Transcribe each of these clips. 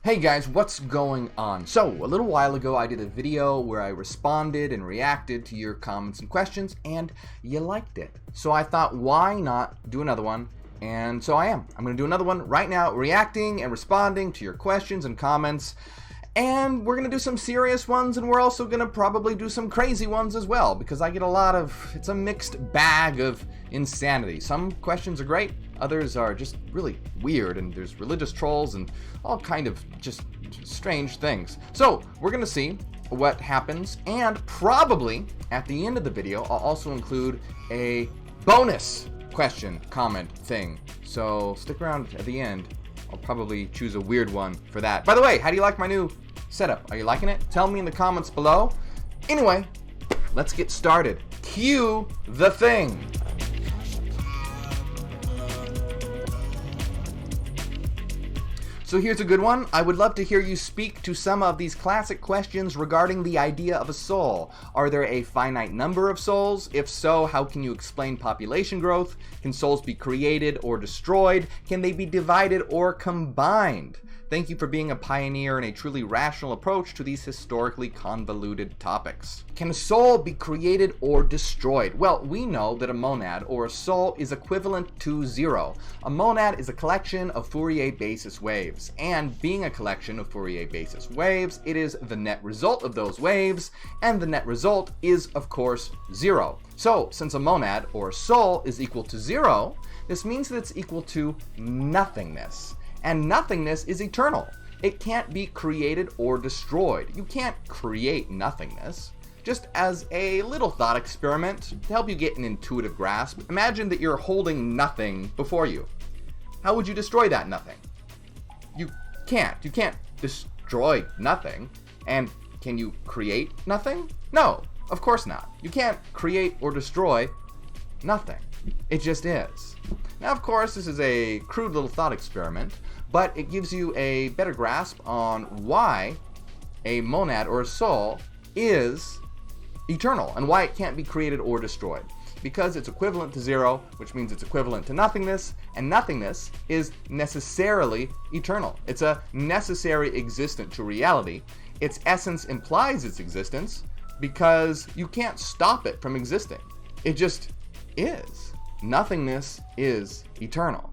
Hey guys, what's going on? So, a little while ago I did a video where I responded and reacted to your comments and questions, and you liked it. So I thought, why not do another one? And so I am. I'm going to do another one right now, reacting and responding to your questions and comments. And we're going to do some serious ones, and we're also going to probably do some crazy ones as well, because I get it's a mixed bag of insanity. Some questions are great, others are just really weird, and there's religious trolls and all kind of just strange things. So we're going to see what happens, and probably at the end of the video, I'll also include a bonus question comment thing. So stick around at the end. I'll probably choose a weird one for that. By the way, how do you like my new setup? Are you liking it? Tell me in the comments below. Anyway, let's get started. Cue the thing. So here's a good one. I would love to hear you speak to some of these classic questions regarding the idea of a soul. Are there a finite number of souls? If so, how can you explain population growth? Can souls be created or destroyed? Can they be divided or combined? Thank you for being a pioneer in a truly rational approach to these historically convoluted topics. Can a soul be created or destroyed? Well, we know that a monad or a soul is equivalent to zero. A monad is a collection of Fourier basis waves, and being a collection of Fourier basis waves, it is the net result of those waves, and the net result is, of course, zero. So, since a monad or a soul is equal to zero, this means that it's equal to nothingness. And nothingness is eternal. It can't be created or destroyed. You can't create nothingness. Just as a little thought experiment to help you get an intuitive grasp, imagine that you're holding nothing before you. How would you destroy that nothing? You can't. You can't destroy nothing. And can you create nothing? No, of course not. You can't create or destroy nothing. It just is. Now, of course, this is a crude little thought experiment, but it gives you a better grasp on why a monad or a soul is eternal and why it can't be created or destroyed. Because it's equivalent to zero, which means it's equivalent to nothingness, and nothingness is necessarily eternal. It's a necessary existent to reality. Its essence implies its existence because you can't stop it from existing. It just is. Nothingness is eternal.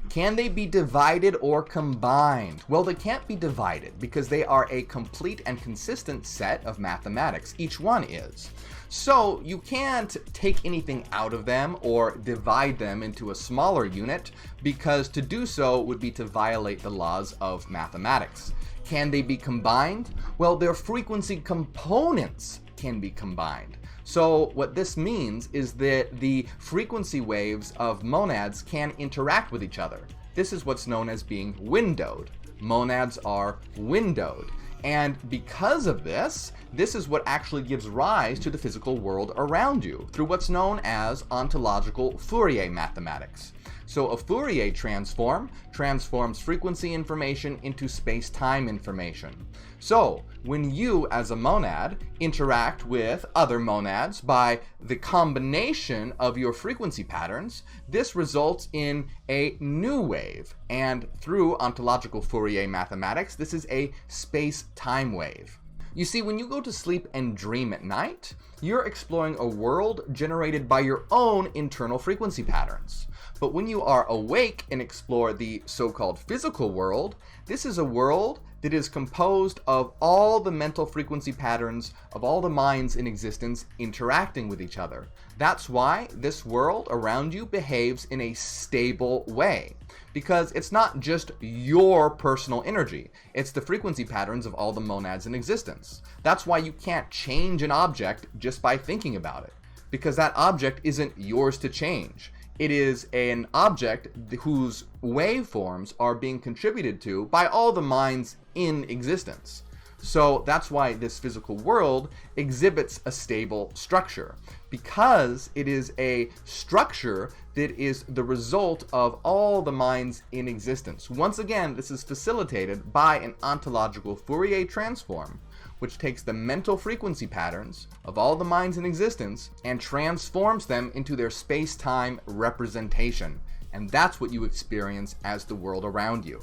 Can they be divided or combined? Well, they can't be divided because they are a complete and consistent set of mathematics. Each one is. So you can't take anything out of them or divide them into a smaller unit, because to do so would be to violate the laws of mathematics. Can they be combined? Well, their frequency components can be combined. So what this means is that the frequency waves of monads can interact with each other. This is what's known as being windowed. Monads are windowed. And because of this, this is what actually gives rise to the physical world around you through what's known as ontological Fourier mathematics. So a Fourier transform transforms frequency information into space-time information. So when you, as a monad, interact with other monads by the combination of your frequency patterns, this results in a new wave. And through ontological Fourier mathematics, this is a space-time wave. You see, when you go to sleep and dream at night, you're exploring a world generated by your own internal frequency patterns. But when you are awake and explore the so-called physical world, this is a world that is composed of all the mental frequency patterns of all the minds in existence interacting with each other. That's why this world around you behaves in a stable way, because it's not just your personal energy, it's the frequency patterns of all the monads in existence. That's why you can't change an object just by thinking about it, because that object isn't yours to change. It is an object whose waveforms are being contributed to by all the minds in existence. So that's why this physical world exhibits a stable structure, because it is a structure that is the result of all the minds in existence. Once again, this is facilitated by an ontological Fourier transform, which takes the mental frequency patterns of all the minds in existence and transforms them into their space-time representation. And that's what you experience as the world around you.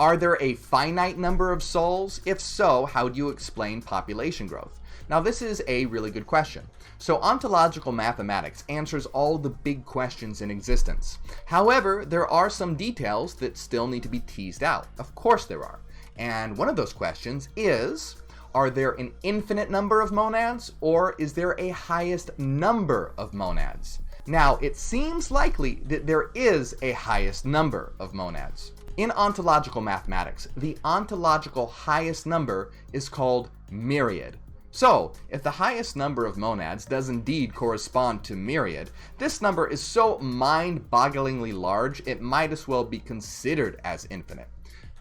Are there a finite number of souls? If so, how do you explain population growth? Now, this is a really good question. So ontological mathematics answers all the big questions in existence. However, there are some details that still need to be teased out. Of course there are. And one of those questions is, are there an infinite number of monads, or is there a highest number of monads? Now, it seems likely that there is a highest number of monads. In ontological mathematics, the ontological highest number is called myriad. So, if the highest number of monads does indeed correspond to myriad, this number is so mind-bogglingly large it might as well be considered as infinite.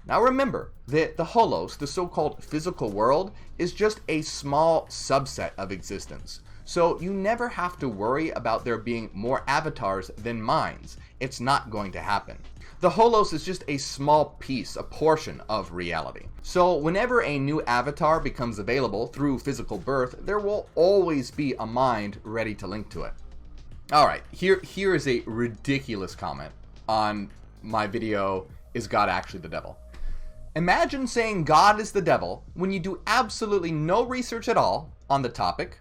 Now remember that the holos, the so-called physical world, is just a small subset of existence. So you never have to worry about there being more avatars than minds. It's not going to happen. The holos is just a small piece, a portion of reality. So whenever a new avatar becomes available through physical birth, there will always be a mind ready to link to it. Alright, here is a ridiculous comment on my video, Is God Actually the Devil? Imagine saying God is the devil when you do absolutely no research at all on the topic,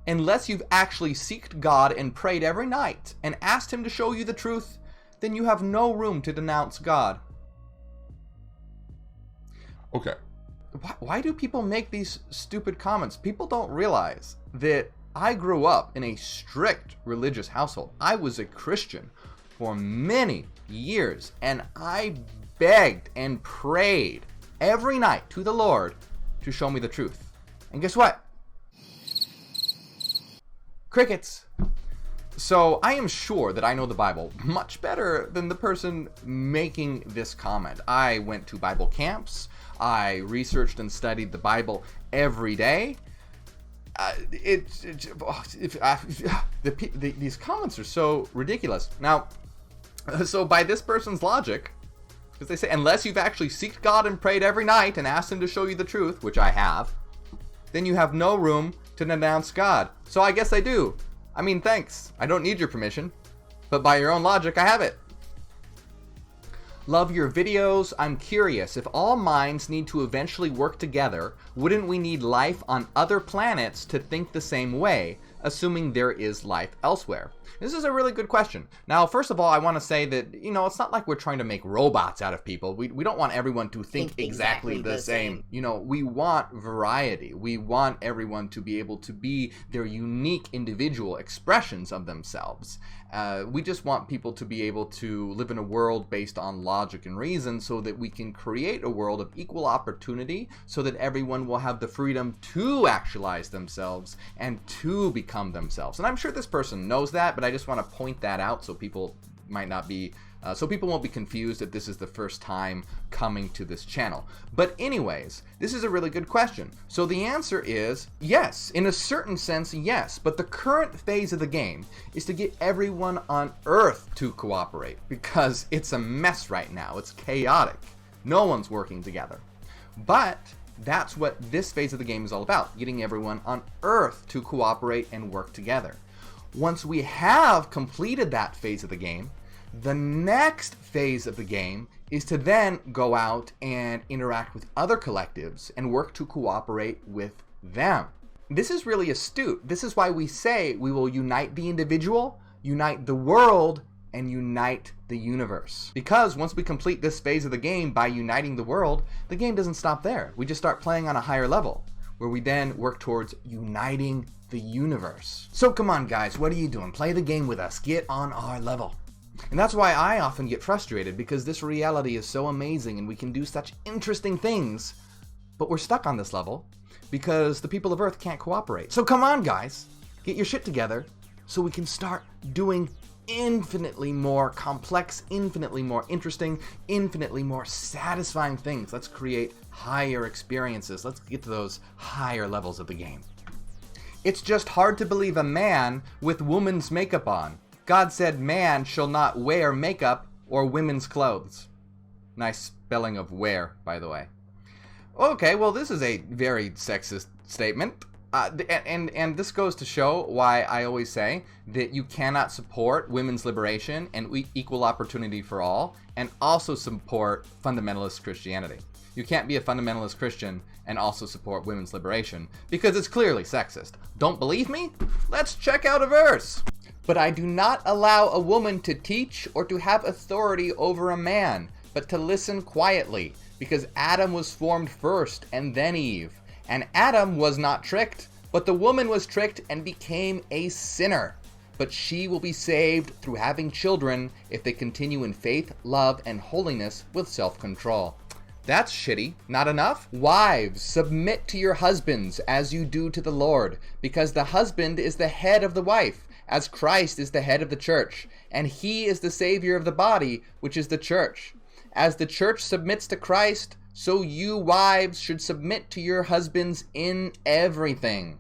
unless you've actually sought God and prayed every night and asked him to show you the truth. Then you have no room to denounce God. Okay. Why do people make these stupid comments? People don't realize that I grew up in a strict religious household. I was a Christian for many years, and I begged and prayed every night to the Lord to show me the truth. And guess what? Crickets. So I am sure that I know the Bible much better than the person making this comment. I went to Bible camps. I researched and studied the Bible every day. These comments are so ridiculous. Now, so by this person's logic, because they say, unless you've actually sought God and prayed every night and asked him to show you the truth, which I have, then you have no room to denounce God. So I guess I do. I mean, thanks. I don't need your permission. But by your own logic, I have it. Love your videos. I'm curious, if all minds need to eventually work together, wouldn't we need life on other planets to think the same way, assuming there is life elsewhere? This is a really good question. Now, first of all, I want to say that, it's not like we're trying to make robots out of people. We don't want everyone to think exactly the same. We want variety. We want everyone to be able to be their unique individual expressions of themselves. We just want people to be able to live in a world based on logic and reason so that we can create a world of equal opportunity so that everyone will have the freedom to actualize themselves and to become themselves. And I'm sure this person knows that, but I just want to point that out so people might not be so people won't be confused if this is the first time coming to this channel. But anyways, this is a really good question. So the answer is yes. In a certain sense, yes. But the current phase of the game is to get everyone on Earth to cooperate, because it's a mess right now. It's chaotic. No one's working together. But that's what this phase of the game is all about, getting everyone on Earth to cooperate and work together. Once we have completed that phase of the game, the next phase of the game is to then go out and interact with other collectives and work to cooperate with them. This is really astute. This is why we say we will unite the individual, unite the world, and unite the universe. Because once we complete this phase of the game by uniting the world, the game doesn't stop there. We just start playing on a higher level, where we then work towards uniting the universe. So come on guys, what are you doing? Play the game with us. Get on our level. And that's why I often get frustrated, because this reality is so amazing and we can do such interesting things, but we're stuck on this level because the people of Earth can't cooperate. So come on guys, get your shit together so we can start doing infinitely more complex, infinitely more interesting, infinitely more satisfying things. Let's create higher experiences. Let's get to those higher levels of the game. It's just hard to believe a man with woman's makeup on. God said man shall not wear makeup or women's clothes. Nice spelling of wear, by the way. Okay, well, this is a very sexist statement. And this goes to show why I always say that you cannot support women's liberation and equal opportunity for all, and also support fundamentalist Christianity. You can't be a fundamentalist Christian and also support women's liberation, because it's clearly sexist. Don't believe me? Let's check out a verse. But I do not allow a woman to teach or to have authority over a man, but to listen quietly, because Adam was formed first and then Eve. And Adam was not tricked, but the woman was tricked and became a sinner. But she will be saved through having children if they continue in faith, love, and holiness with self-control. That's shitty. Not enough? Wives, submit to your husbands as you do to the Lord, because the husband is the head of the wife, as Christ is the head of the church, and he is the Savior of the body, which is the church. As the church submits to Christ, so you wives should submit to your husbands in everything.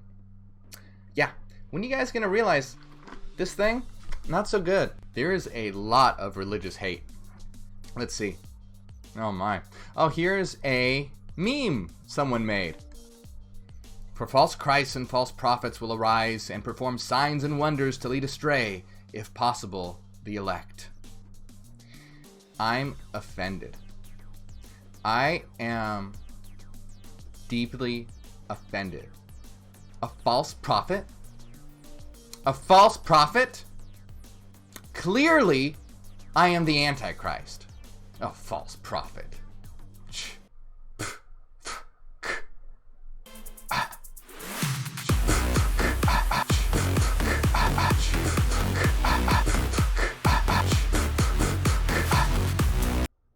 Yeah, when you guys gonna realize this thing? Not so good. There is a lot of religious hate. Let's see. Oh my. Oh, here's a meme someone made. For false Christs and false prophets will arise and perform signs and wonders to lead astray, if possible, the elect. I'm offended. I am deeply offended. A false prophet? A false prophet? Clearly, I am the Antichrist. A false prophet.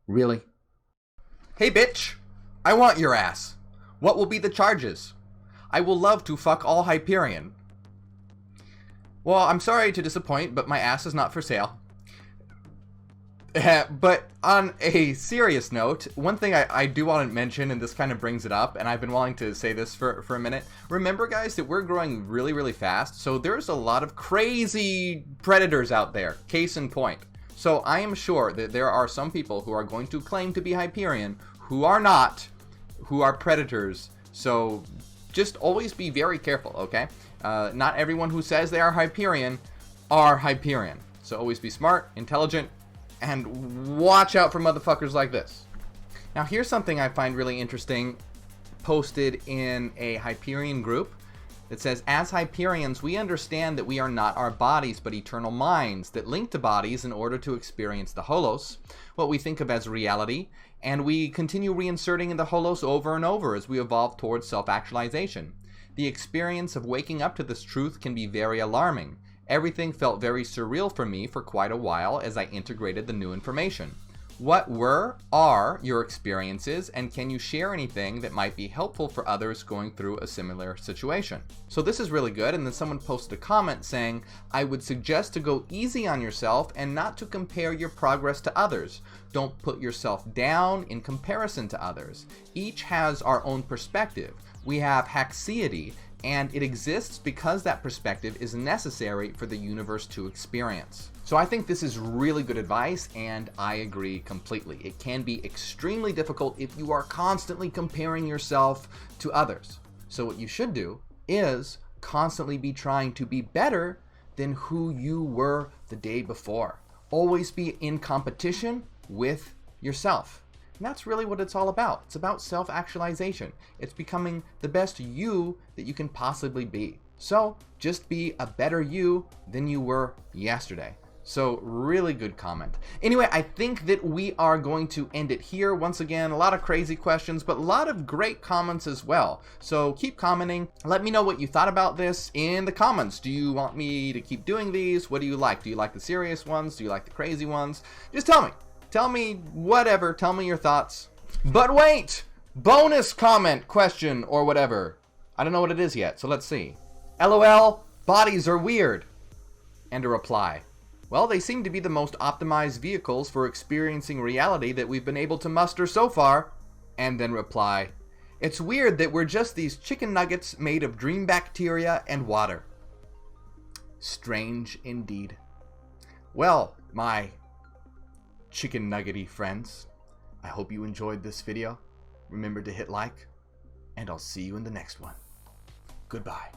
Really? Hey bitch, I want your ass. What will be the charges? I will love to fuck all Hyperion. Well, I'm sorry to disappoint, but my ass is not for sale. But on a serious note, one thing I do want to mention, and this kind of brings it up, and I've been wanting to say this for a minute. Remember, guys, that we're growing really, really fast, so there's a lot of crazy predators out there, case in point. So I am sure that there are some people who are going to claim to be Hyperion who are not, who are predators. So just always be very careful, okay? Not everyone who says they are Hyperion are Hyperion. So always be smart, intelligent, and watch out for motherfuckers like this. Now here's something I find really interesting, posted in a Hyperion group. It says, as Hyperions, we understand that we are not our bodies, but eternal minds that link to bodies in order to experience the holos, what we think of as reality, and we continue reinserting in the holos over and over as we evolve towards self-actualization. The experience of waking up to this truth can be very alarming. Everything felt very surreal for me for quite a while as I integrated the new information. What are your experiences, and can you share anything that might be helpful for others going through a similar situation? So this is really good, and then someone posted a comment saying, I would suggest to go easy on yourself and not to compare your progress to others. Don't put yourself down in comparison to others. Each has our own perspective. We have haxiety, and it exists because that perspective is necessary for the universe to experience. So I think this is really good advice, and I agree completely. It can be extremely difficult if you are constantly comparing yourself to others. So what you should do is constantly be trying to be better than who you were the day before. Always be in competition with yourself. And that's really what it's all about. It's about self-actualization. It's becoming the best you that you can possibly be. So just be a better you than you were yesterday. So really good comment. Anyway, I think that we are going to end it here. Once again, a lot of crazy questions, but a lot of great comments as well. So keep commenting. Let me know what you thought about this in the comments. Do you want me to keep doing these? What do you like? Do you like the serious ones? Do you like the crazy ones? Just tell me. Tell me whatever. Tell me your thoughts. But wait! Bonus comment, question, or whatever. I don't know what it is yet, so let's see. LOL, bodies are weird. And a reply. Well, they seem to be the most optimized vehicles for experiencing reality that we've been able to muster so far. And then reply. It's weird that we're just these chicken nuggets made of dream bacteria and water. Strange indeed. Well, my chicken nuggety friends, I hope you enjoyed this video. Remember to hit like, and I'll see you in the next one. Goodbye.